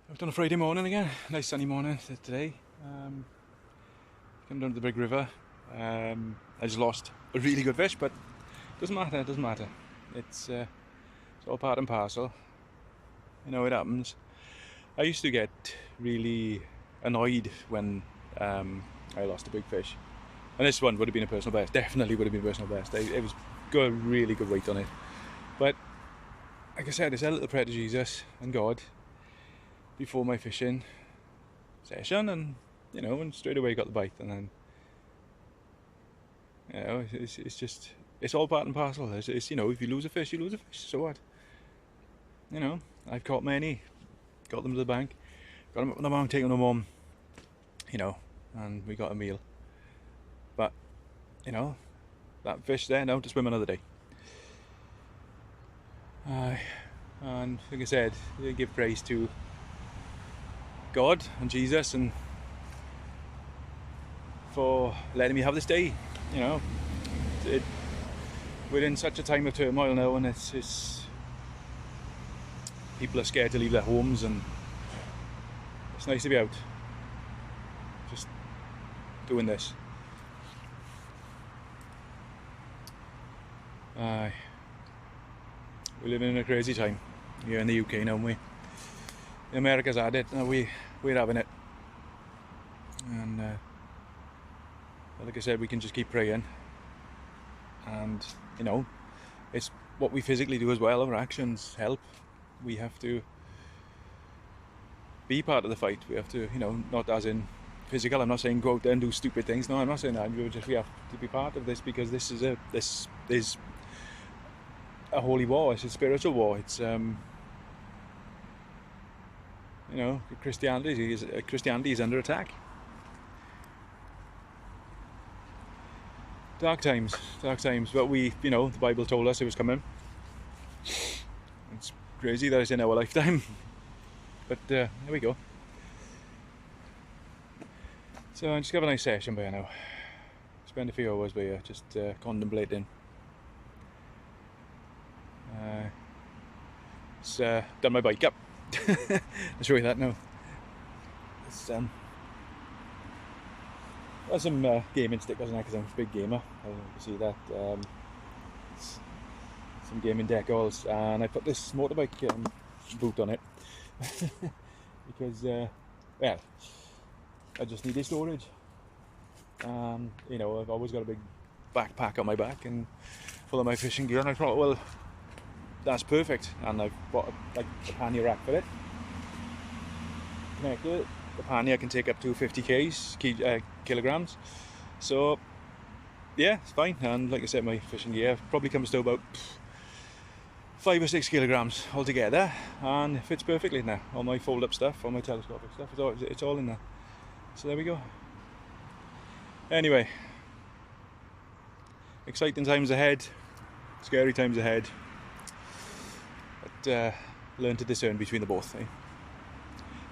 I've done a Friday morning again. Nice sunny morning today. Come down to the big river. I just lost a really good fish, but it doesn't matter. It doesn't matter. It's all part and parcel. You know, it happens. I used to get really annoyed when I lost a big fish, and this one would have been a personal best. Definitely would have been a personal best. It was got a really good weight on it, but like I said, it's a little prayer to Jesus and God before my fishing session, and and straight away got the bite, and then it's just it's all part and parcel. It's if you lose a fish, you lose a fish. So what? I've caught many, got them to the bank, got them up on the bank, taken them home, and we got a meal. But that fish there now to swim another day. And like I said, I give praise to God and Jesus and for letting me have this day. We're in such a time of turmoil now, and it's people are scared to leave their homes, and it's nice to be out just doing this. We're living in a crazy time here in the UK now, aren't we? America's had it, and we're having it. And like I said, we can just keep praying, and it's what we physically do as well. Our actions help. We have to be part of the fight. We have to, not as in physical. I'm not saying go out there and do stupid things. No, I'm not saying that. We have to be part of this, because this is a holy war. It's a spiritual war. It's Christianity is under attack. Dark times, but the Bible told us it was coming. It's crazy that it's in our lifetime, but there we go. So I just have a nice session by here now. Spend a few hours by here just contemplating. It's done my bike up. I'll show you that now. It's got some gaming stickers on it because I'm a big gamer. I don't know if you see that. Some gaming decals, and I put this motorbike boot on it because, well, I just needed storage. I've always got a big backpack on my back and full of my fishing gear, and I thought, well, that's perfect. And I've bought a pannier rack for it. Connected it. The pannier can take up to 50 kilograms. So yeah, it's fine. And like I said, my fishing gear probably comes to about 5 or 6 kilograms altogether, and it fits perfectly in there. All my fold-up stuff, all my telescopic stuff, it's all in there. So there we go. Anyway, exciting times ahead, scary times ahead, but learn to discern between the both.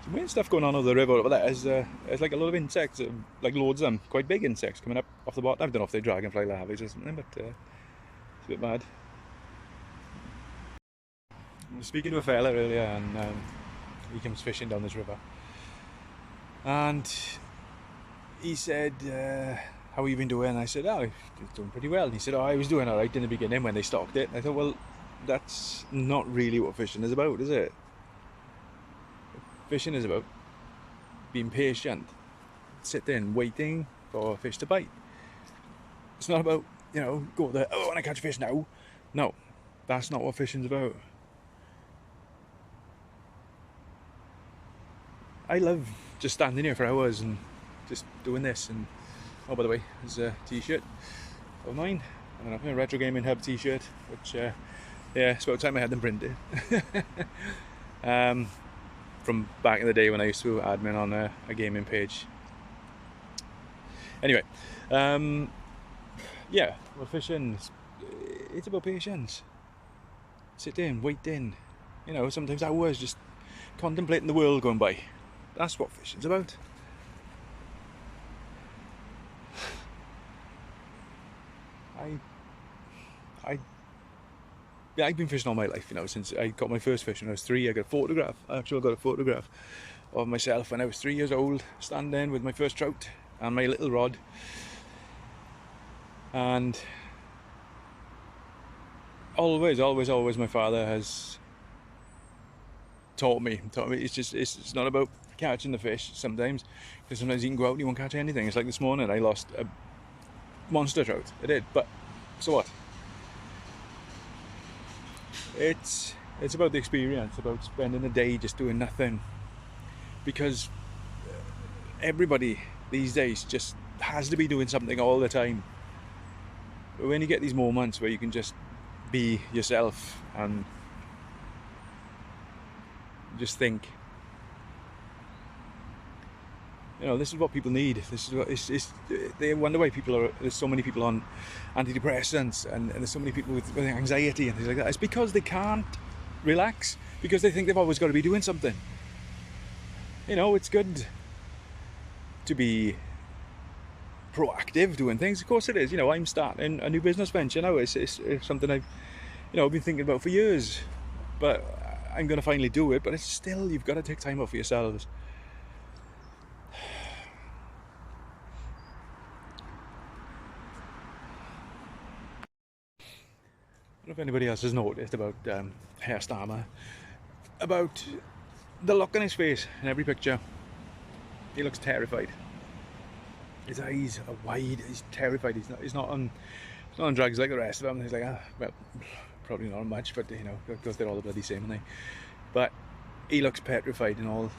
Some weird stuff going on over the river over there. There's like a lot of insects, like loads of them, quite big insects coming up off the bottom. I don't know if they're dragonfly larvae or something, but it's a bit mad. I was speaking to a fella earlier, and he comes fishing down this river, and he said, how have you been doing? And I said, oh, doing pretty well. And he said, oh, I was doing alright in the beginning when they stocked it. And I thought, well, that's not really what fishing is about, is it? Fishing is about being patient, sitting, waiting for a fish to bite. It's not about, go there, oh, I want to catch fish now. No, that's not what fishing's about. I love just standing here for hours and just doing this. And oh, by the way, there's a t-shirt of mine. I don't know, a Retro Gaming Hub t-shirt, which it's about time I had them printed. From back in the day when I used to admin on a gaming page. Anyway, well, fishing, it's about patience. Sitting, waiting, sometimes hours just contemplating the world going by. That's what fishing's about. yeah, I've been fishing all my life, you know, since I got my first fish when I was 3. I got a photograph. I actually got a photograph of myself when I was 3 years old, standing with my first trout and my little rod. And always my father has taught me it's not about catching the fish sometimes, because sometimes you can go out and you won't catch anything. It's like this morning I lost a monster trout. I did, but so what? It's about the experience, about spending a day just doing nothing, because everybody these days just has to be doing something all the time. But when you get these moments where you can just be yourself and just think, you know, this is what people need. This is what they wonder why there's so many people on antidepressants and there's so many people with anxiety and things like that. It's because they can't relax, because they think they've always got to be doing something. You know, it's good to be proactive doing things. Of course it is. You know, I'm starting a new business venture now. It's something I've been thinking about for years, but I'm going to finally do it. But it's still, you've got to take time out for yourselves. I don't know if anybody else has noticed about Herr Starmer, about the look on his face in every picture. He looks terrified. His eyes are wide. He's terrified. He's not on drugs like the rest of them. He's like, well, probably not much, but you know, because they're all the bloody same, aren't they? But he looks petrified in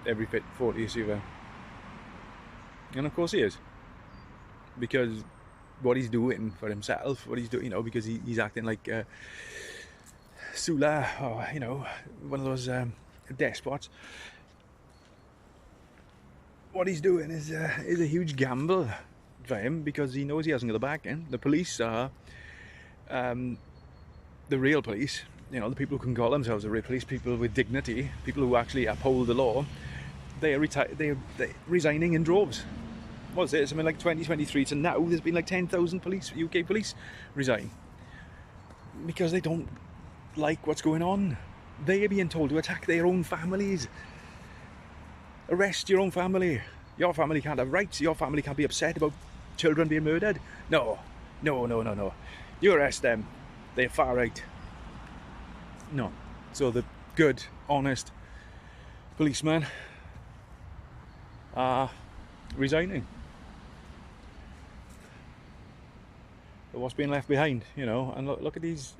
every photo you see of him. And of course he is, because what he's doing for himself, what he's doing, you know, because he's acting like Sula, or you know, one of those despots. What he's doing is a huge gamble for him, because he knows he hasn't got the backing. The police are the real police, you know, the people who can call themselves the real police, people with dignity, people who actually uphold the law. They're resigning in droves. What's it? Something like 2023 to now, there's been like 10,000 UK police resign, because they don't like what's going on. They are being told to attack their own families. Arrest your own family. Your family can't have rights. Your family can't be upset about children being murdered. No. You arrest them. They're far right. No. So the good, honest policemen are resigning. But what's being left behind, you know? And look at these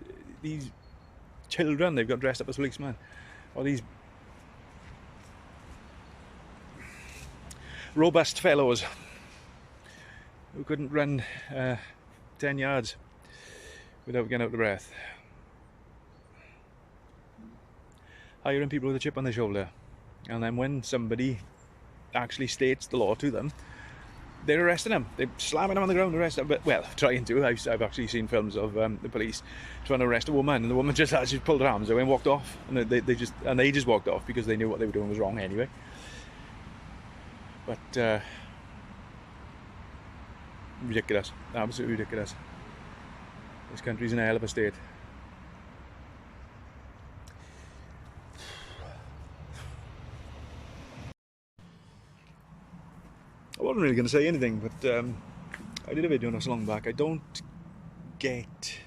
children they've got dressed up as policemen, or these robust fellows who couldn't run 10 yards without getting out of breath. Hiring people with a chip on their shoulder, and then when somebody actually states the law to them, they're arresting them. They're slamming them on the ground, arresting them. But, well, trying to. I've actually seen films of the police trying to arrest a woman, and the woman just actually pulled her arms away and walked off, and they just walked off because they knew what they were doing was wrong anyway. But ridiculous, absolutely ridiculous. This country's in a hell of a state. I wasn't really going to say anything, but I did a video not so long back. I don't get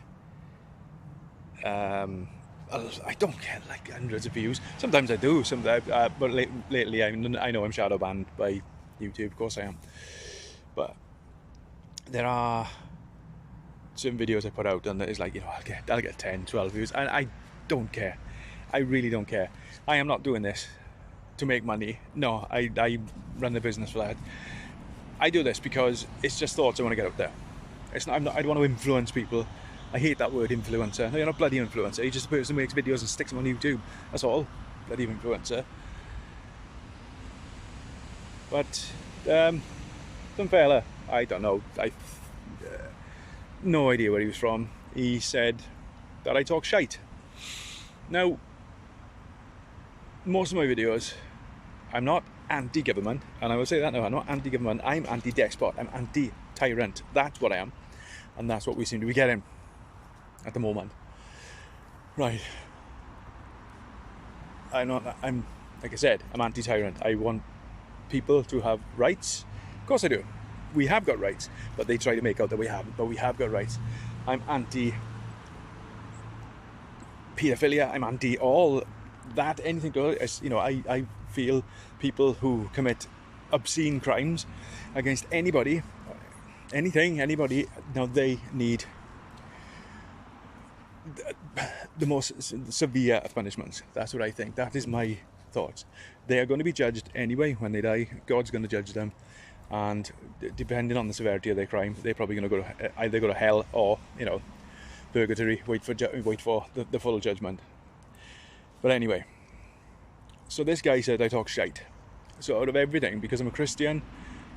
like hundreds of views. Sometimes I do, but lately I know I'm shadow banned by YouTube. Of course I am. But there are certain videos I put out and it's like, you know, I'll get 10, 12 views, and I don't care. I really don't care. I am not doing this to make money. No, I run the business for that. I do this because it's just thoughts I want to get out there. I don't want to influence people. I hate that word, influencer. No, you're not bloody influencer. You're just a person who makes videos and sticks them on YouTube. That's all. Bloody influencer. But some fella, I don't know, no idea where he was from. He said that I talk shite. Now, most of my videos, I'm not anti-government, and I will say that now. I'm not anti-government. I'm anti-despot. I'm anti-tyrant. That's what I am, and that's what we seem to be getting at the moment. Right. I'm like I said, I'm anti-tyrant. I want people to have rights. Of course I do. We have got rights, but they try to make out that we haven't. But we have got rights. I'm anti-paedophilia. I'm anti all that. Anything to it. You know, I feel people who commit obscene crimes against anybody, anybody. Now they need the most severe of punishments. That's what I think. That is my thoughts. They are going to be judged anyway when they die. God's going to judge them, and depending on the severity of their crime, they're probably going to go to, either go to hell or, you know, purgatory. Wait for the full judgment. But anyway, so this guy said I talk shite. So out of everything, because I'm a Christian,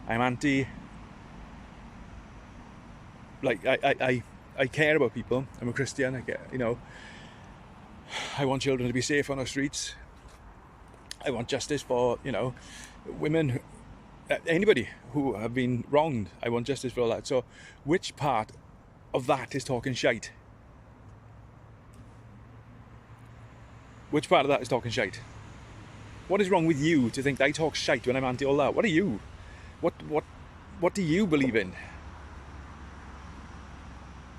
I'm anti. Like I care about people. I'm a Christian. I get, you know, I want children to be safe on our streets. I want justice for, you know, women, anybody who have been wronged. I want justice for all that. So which part of that is talking shite? Which part of that is talking shite? What is wrong with you to think I talk shite when I'm anti all that? What are you? What do you believe in?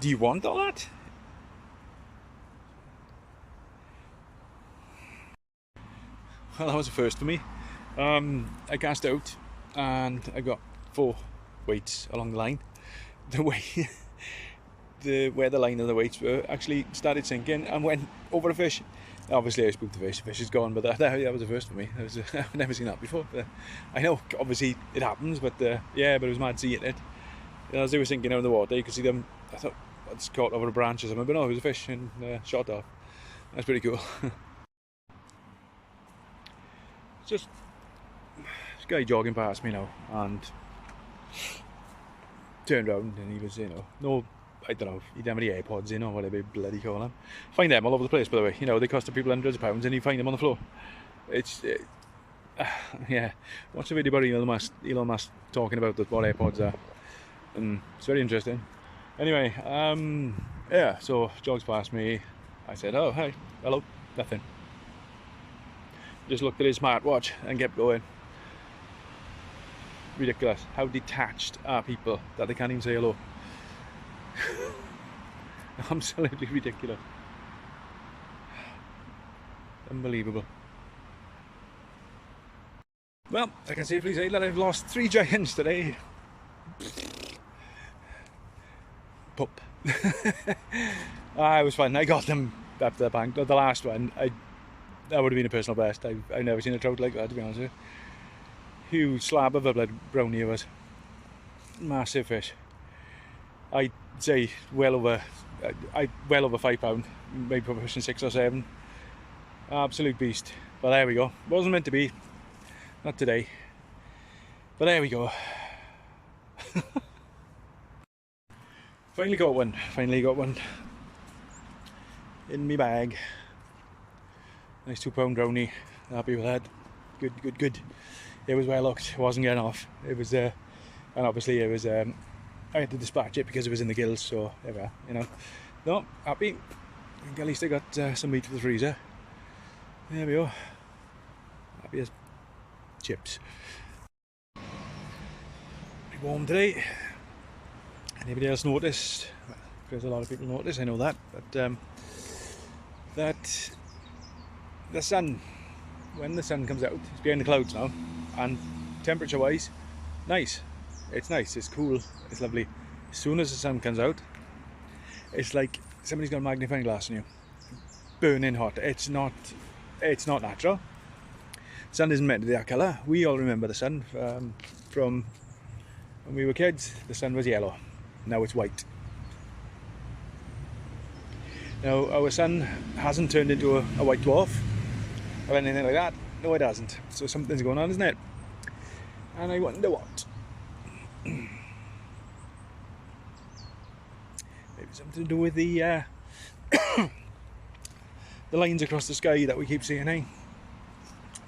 Do you want all that? Well, that was a first for me. I cast out and I got 4 weights along the line. The way where the line of the weights were actually started sinking and went over a fish. Obviously I spooked the fish. The fish is gone, but that was the first for me. I've never seen that before. I know obviously it happens, but yeah, but it was mad seeing it. As they were sinking out of the water, you could see them. I thought it's caught over a branch or something, but no, it was a fish and shot off. That's pretty cool. Just this guy jogging past me now and turned around and he was, you know, no, I don't know, he didn't have any AirPods in or whatever you bloody call them. Find them all over the place, by the way. You know, they cost the people hundreds of pounds and you find them on the floor. It's yeah. Watch the video about Elon Musk talking about what AirPods are, and it's very interesting. Anyway, yeah, so jogs past me. I said, oh, hi, hello, nothing. Just looked at his smartwatch and kept going. Ridiculous. How detached are people that they can't even say hello? Absolutely ridiculous. Unbelievable. Well, I can safely say that I've lost 3 giants today. Pup. It was fun. I got them after the bank. The last one, that would have been a personal best. I've never seen a trout like that, to be honest with you. Huge slab of a blood brownie it was. Massive fish. I'd say well over 5 pound, maybe pushing 6 or 7. Absolute beast. But there we go. Wasn't meant to be. Not today. But there we go. Finally got one. In me bag. Nice 2 pound brownie. Happy with that. Good. It was well looked. It wasn't getting off. It was and obviously it was I had to dispatch it because it was in the gills, so there we are, you know. No, happy. I think at least I got some meat for the freezer. There we go. Happy as chips. Pretty warm today. Anybody else noticed? Well, because a lot of people notice, I know that, but that the sun, when the sun comes out, it's behind the clouds now, and temperature wise, nice. It's nice, it's cool, it's lovely. As soon as the sun comes out, it's like somebody's got a magnifying glass on you. Burning hot. It's not natural. The sun isn't meant to be that colour. We all remember the sun from when we were kids. The sun was yellow. Now it's white. Now our sun hasn't turned into a white dwarf or anything like that. No, it hasn't. So something's going on, isn't it? And I wonder what. Maybe something to do with the the lines across the sky that we keep seeing, eh?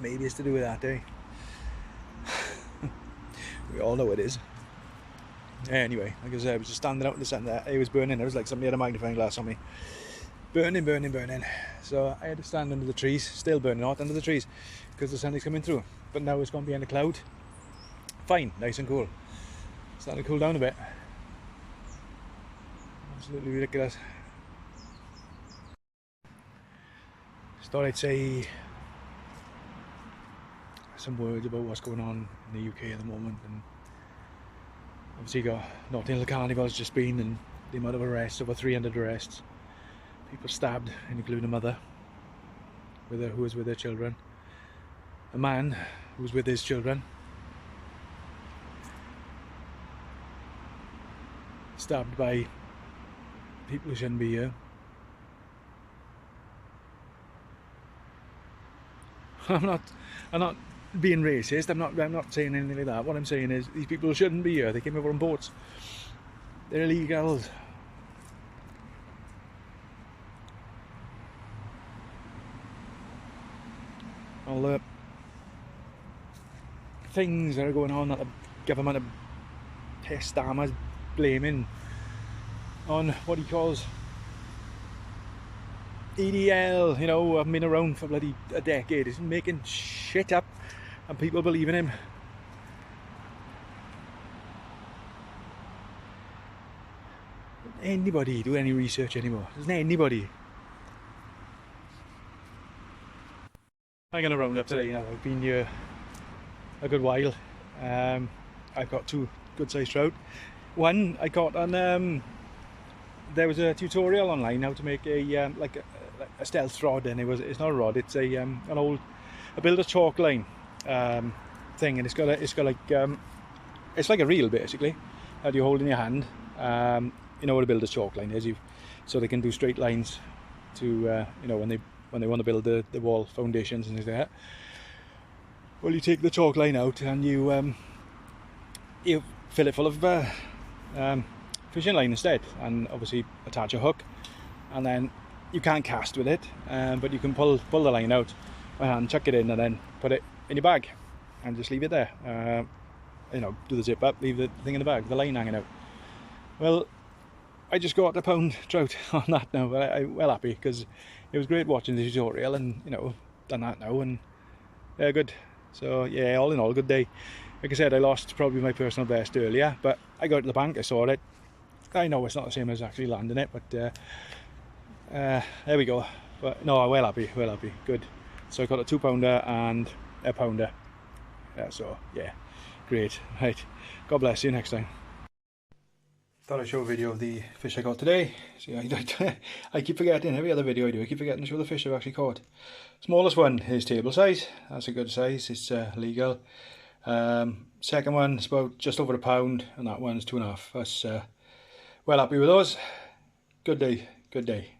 Maybe it's to do with that, eh? We all know it is. Anyway, like I said, I was just standing out in the sun there. It was burning. It was like somebody had a magnifying glass on me. burning, burning, burning. So I had to stand under the trees, still burning hot under the trees, because the sun is coming through. But now it's gone behind a cloud. Fine, nice and cool. Starting to cool down a bit. Absolutely ridiculous. Just thought I'd say some words about what's going on in the UK at the moment, and obviously you got Notting Hill Carnival's just been, and the amount of arrests, over 300 arrests, people stabbed, including a mother who was with their children, a man who was with his children, stabbed by people who shouldn't be here. I'm not being racist. I'm not saying anything like that. What I'm saying is these people shouldn't be here. They came over on boats. They're illegals. All the things that are going on that the government of Keir Starmer's blaming on what he calls EDL, you know, I've been around for bloody a decade. He's making shit up and people believe in him. Doesn't anybody do any research anymore? Doesn't anybody? I'm going to round up today now. I've been here a good while. I've got 2 good sized trout. One I caught on there was a tutorial online how to make a like a stealth rod, and it's not a rod, it's a build a chalk line thing, and it's got like it's like a reel basically that you hold in your hand. You know what a builder's chalk line is, so they can do straight lines to you know, when they want to build the wall foundations and things like that. Well, you take the chalk line out and you fill it full of fishing line instead, and obviously attach a hook, and then you can't cast with it, but you can pull the line out by hand, chuck it in, and then put it in your bag and just leave it there. You know, do the zip up, leave the thing in the bag, the line hanging out. Well, I just got a pound trout on that now, but I'm well happy, because it was great watching the tutorial, and you know, done that now, and yeah, good. So yeah, all in all, good day. Like I said, I lost probably my personal best earlier, but I got to the bank, I saw it. I know it's not the same as actually landing it, but there we go. But no, well happy, good. So I got a 2 pounder and a pounder. So yeah, great. Right, God bless you, next time. Thought I'd show a video of the fish I caught today. See, I keep forgetting, every other video I do, I keep forgetting to show the fish I've actually caught. Smallest one is table size, that's a good size, it's legal. Second one is about just over a pound, and that one's 2.5. That's well happy with those. Good day, good day.